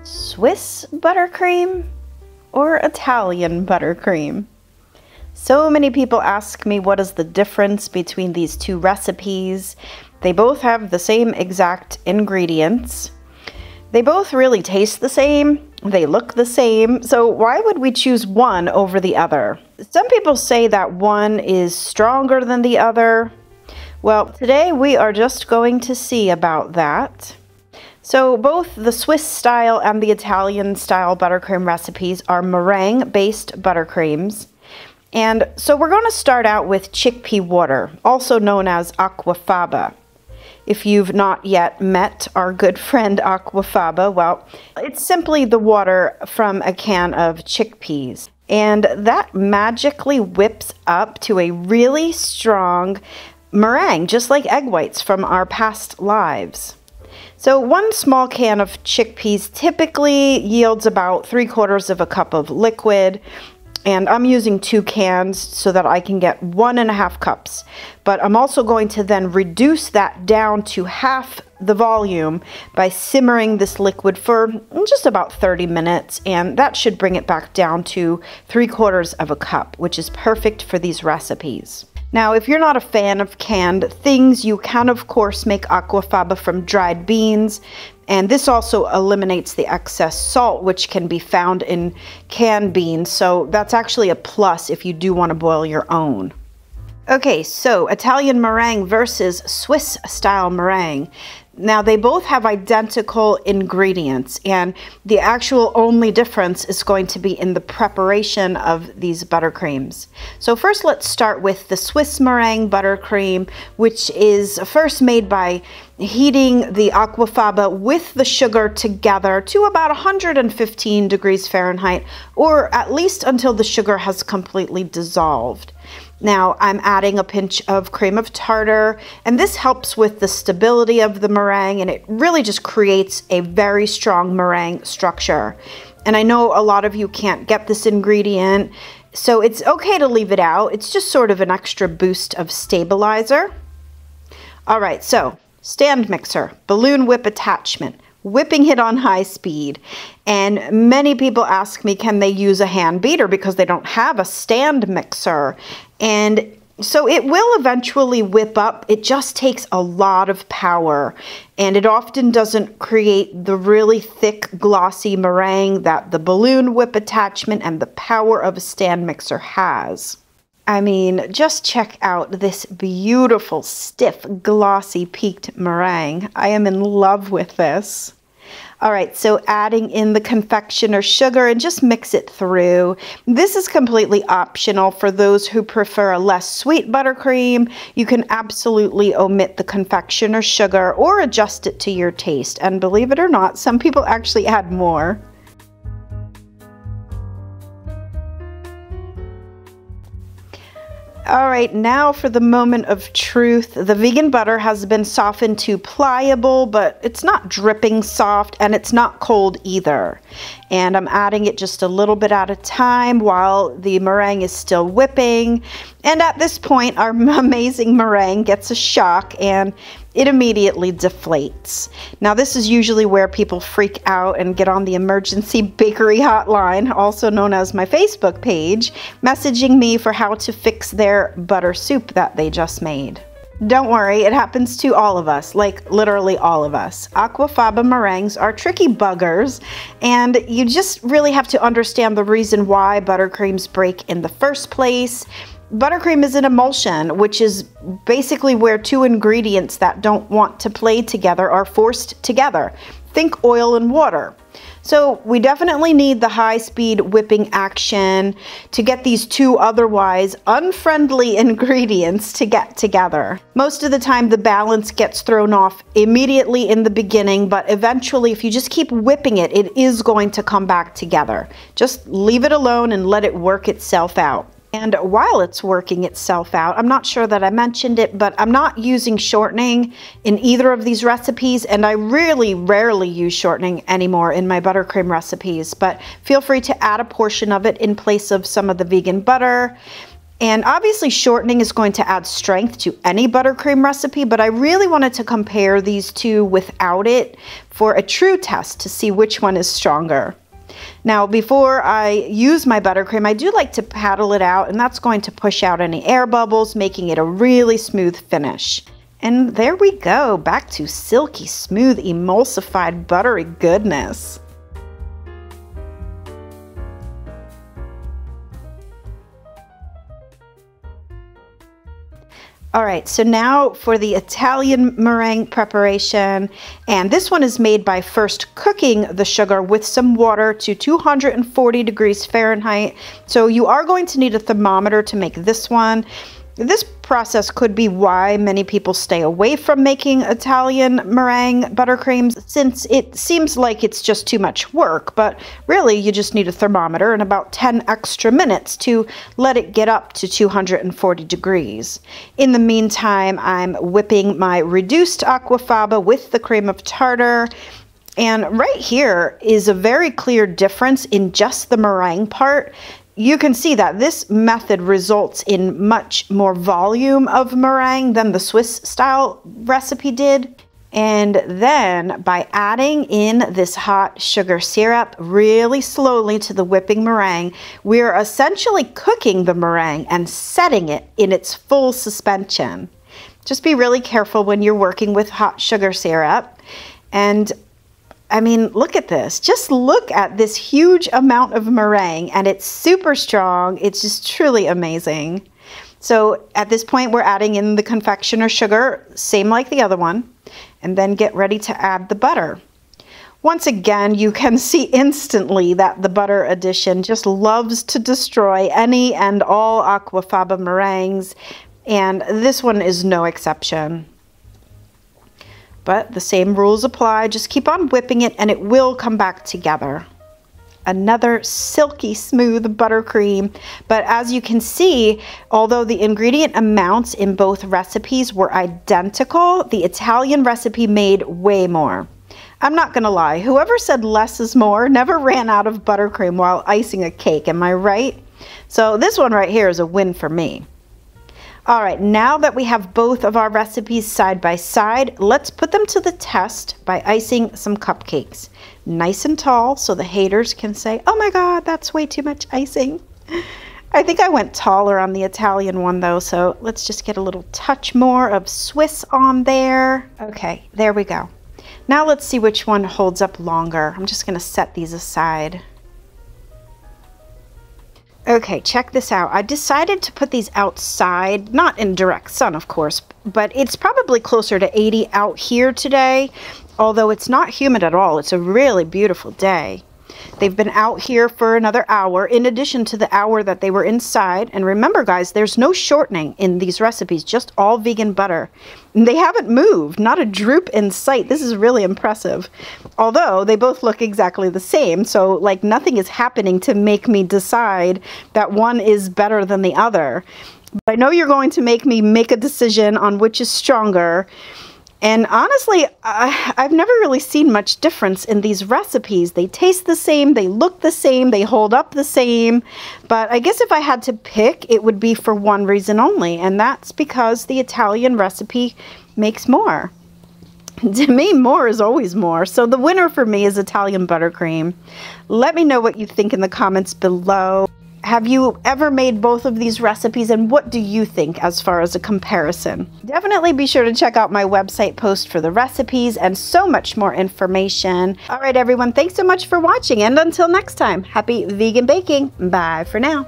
Swiss buttercream or Italian buttercream? So many people ask me what is the difference between these two recipes. They both have the same exact ingredients. They both really taste the same. They look the same. So why would we choose one over the other? Some people say that one is stronger than the other. Well, today we are just going to see about that. So both the Swiss style and the Italian style buttercream recipes are meringue based buttercreams. And so we're going to start out with chickpea water, also known as aquafaba. If you've not yet met our good friend aquafaba, well, it's simply the water from a can of chickpeas. And that magically whips up to a really strong meringue, just like egg whites from our past lives. So one small can of chickpeas typically yields about 3/4 of a cup of liquid, and I'm using 2 cans so that I can get 1.5 cups. But I'm also going to then reduce that down to half the volume by simmering this liquid for just about 30 minutes, and that should bring it back down to 3/4 of a cup, which is perfect for these recipes. Now, if you're not a fan of canned things, you can of course make aquafaba from dried beans, and this also eliminates the excess salt which can be found in canned beans, so that's actually a plus if you do want to boil your own. Okay, so Italian meringue versus Swiss style meringue. Now, they both have identical ingredients, and the actual only difference is going to be in the preparation of these buttercreams. So first, let's start with the Swiss meringue buttercream, which is first made by heating the aquafaba with the sugar together to about 115 degrees Fahrenheit, or at least until the sugar has completely dissolved. Now I'm adding a pinch of cream of tartar, and this helps with the stability of the meringue, and it really just creates a very strong meringue structure. And I know a lot of you can't get this ingredient, so it's okay to leave it out. It's just sort of an extra boost of stabilizer. All right, so stand mixer, balloon whip attachment, whipping it on high speed. And many people ask me, can they use a hand beater because they don't have a stand mixer? And so it will eventually whip up. It just takes a lot of power, and it often doesn't create the really thick, glossy meringue that the balloon whip attachment and the power of a stand mixer has. I mean, just check out this beautiful, stiff, glossy, peaked meringue. I am in love with this. All right, so adding in the confectioner sugar and just mix it through. This is completely optional for those who prefer a less sweet buttercream. You can absolutely omit the confectioner sugar or adjust it to your taste. And believe it or not, some people actually add more. All right, now for the moment of truth. The vegan butter has been softened to pliable, but it's not dripping soft, and it's not cold either. And I'm adding it just a little bit at a time while the meringue is still whipping. And at this point, our amazing meringue gets a shock, and it immediately deflates. Now, this is usually where people freak out and get on the emergency bakery hotline, also known as my Facebook page, messaging me for how to fix their butter soup that they just made. Don't worry, it happens to all of us, like literally all of us. Aquafaba meringues are tricky buggers, and you just really have to understand the reason why buttercreams break in the first place. Buttercream is an emulsion, which is basically where 2 ingredients that don't want to play together are forced together. Think oil and water. So we definitely need the high-speed whipping action to get these 2 otherwise unfriendly ingredients to get together. Most of the time the balance gets thrown off immediately in the beginning, but eventually if you just keep whipping it, it is going to come back together. Just leave it alone and let it work itself out. And while it's working itself out, I'm not sure that I mentioned it, but I'm not using shortening in either of these recipes, and I really rarely use shortening anymore in my buttercream recipes, but feel free to add a portion of it in place of some of the vegan butter. And obviously shortening is going to add strength to any buttercream recipe, but I really wanted to compare these two without it for a true test to see which one is stronger. Now, before I use my buttercream, I do like to paddle it out, and that's going to push out any air bubbles, making it a really smooth finish. And there we go, back to silky smooth emulsified buttery goodness. All right, so now for the Italian meringue preparation, and this one is made by first cooking the sugar with some water to 240 degrees Fahrenheit. So you are going to need a thermometer to make this one. This process could be why many people stay away from making Italian meringue buttercreams, since it seems like it's just too much work, but really you just need a thermometer and about 10 extra minutes to let it get up to 240 degrees. In the meantime, I'm whipping my reduced aquafaba with the cream of tartar. And right here is a very clear difference in just the meringue part. You can see that this method results in much more volume of meringue than the Swiss style recipe did. And then by adding in this hot sugar syrup really slowly to the whipping meringue, we're essentially cooking the meringue and setting it in its full suspension. Just be really careful when you're working with hot sugar syrup. And I mean, look at this. Just look at this huge amount of meringue, and it's super strong. It's just truly amazing. So at this point, we're adding in the confectioner sugar, same like the other one, and then get ready to add the butter. Once again, you can see instantly that the butter addition just loves to destroy any and all aquafaba meringues, and this one is no exception. But the same rules apply. Just keep on whipping it and it will come back together. Another silky smooth buttercream. But as you can see, although the ingredient amounts in both recipes were identical, the Italian recipe made way more. I'm not gonna lie, whoever said less is more never ran out of buttercream while icing a cake, am I right? So this one right here is a win for me. All right, now that we have both of our recipes side by side, let's put them to the test by icing some cupcakes. Nice and tall so the haters can say, oh my God, that's way too much icing. I think I went taller on the Italian one though, so let's just get a little touch more of Swiss on there. Okay, there we go. Now let's see which one holds up longer. I'm just gonna set these aside. Okay, check this out. I decided to put these outside, not in direct sun, of course, but it's probably closer to 80 out here today, although it's not humid at all. It's a really beautiful day. They've been out here for another hour, in addition to the hour that they were inside. And remember, guys, there's no shortening in these recipes, just all vegan butter. And they haven't moved, not a droop in sight. This is really impressive. Although they both look exactly the same, so like nothing is happening to make me decide that one is better than the other. But I know you're going to make me make a decision on which is stronger. And honestly, I've never really seen much difference in these recipes. They taste the same, they look the same, they hold up the same. But I guess if I had to pick, it would be for one reason only, and that's because the Italian recipe makes more. To me, more is always more. So the winner for me is Italian buttercream. Let me know what you think in the comments below. Have you ever made both of these recipes, and what do you think as far as a comparison? Definitely be sure to check out my website post for the recipes and so much more information. All right, everyone, thanks so much for watching, and until next time, happy vegan baking. Bye for now.